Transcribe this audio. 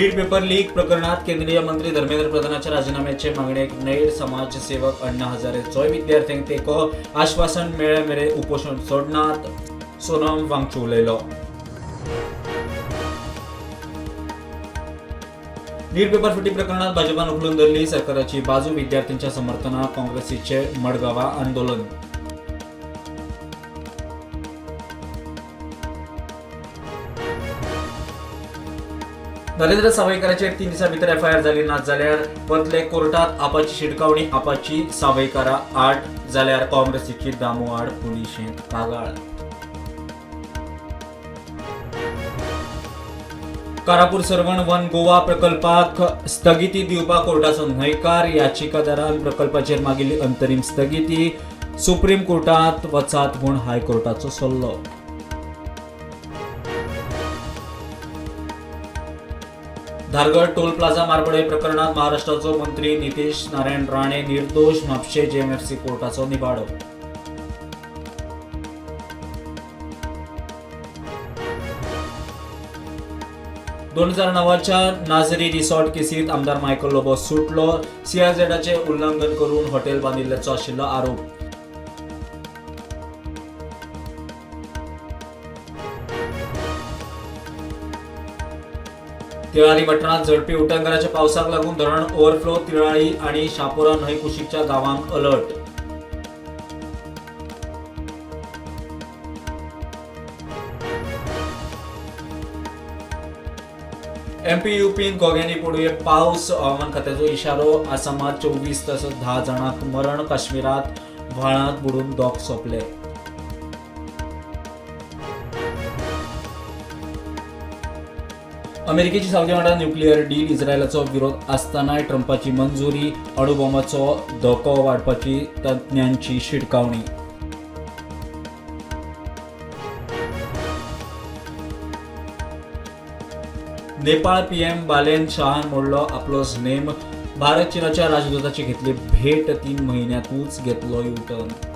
नीट paper leak प्रकरणात केंद्रीय मंत्री धर्मेंद्र प्रधानाच्या राजीनाम्याचे मागणेक नेर समाजसेवक अण्णा हजारे चोय विद्यार्थ्यांक तेको आश्वासन मेळे मेरे उपोषण सोडनात सोनम वांगचूक उलयलो. नीट पेपर फुटी प्रकरणात भाजपान उखलून धरली सरकाराची बाजू. विद्यार्थ्यांच्या समर्थनात काँग्रेसीचे मडगांवा आंदोलन. नरेंद्र सावयकाराचेर 3 दिसां भितर एफआयआर जाली नात जाल्यार वतले कोर्टात आपाची शिटकावणी. आपाची सावयकारा आड जाल्यार काँग्रेसीची दामू आड पुलिशेंत कागाळ. कारापूर सरवण वन गोवा प्रकल्पाक स्थगिती दिवपाक कोर्टाचो न्हयकार. याचिकादारान प्रकल्पाचेर मागिल्ली अंतरीम स्थगिती. सुप्रीम कोर्टात वचात म्हूण हायकोर्टाचो सल्लो. धारगड टोल प्लाझा मारबडे प्रकरणात महाराष्ट्राचो मंत्री नितेश नारायण राणे निर्दोष. म्हापशे जेएमएफसी कोर्टाचो निवाडो. दोन 2009च्या नाझरी रिसॉर्ट केसीत आमदार मायकल लोबो सुटलो. सीआरझेडाचे उल्लंघन करून हॉटेल बांदिल्ल्याचो आशिल्लो आरोप. तिळारी पట్టणात झडपी उटंगराच्या पावसाक लागून धरण ओव्हरफ्लो. तिळाळी आणि शापोरा न्हंय कुशीकच्या गावांक अलर्ट. एमपी यूपीन गोग्यांनी पडूये पावस. हवामान खात्याचो इशारो. आसामात 24 तसंच 10 जाणांक मरण. काश्मीरात व्हाळांत बुडून दोग सोंपले. अमेरिकेची सावदी वांगडा न्यूक्लियर डील. इस्रायलाचो विरोध आसतनाय ट्रंपाची मंजुरी. अणुबॉम्बाचो धोको वाडपाची तज्ञांची शिटकावणी. नेपाळ पीएम बालेन शाहान मोडलो आपलो नेम. भारत चीनाच्या राजदूताची घेतली भेट. 3 महिन्यातूच घेतलो युटर्न.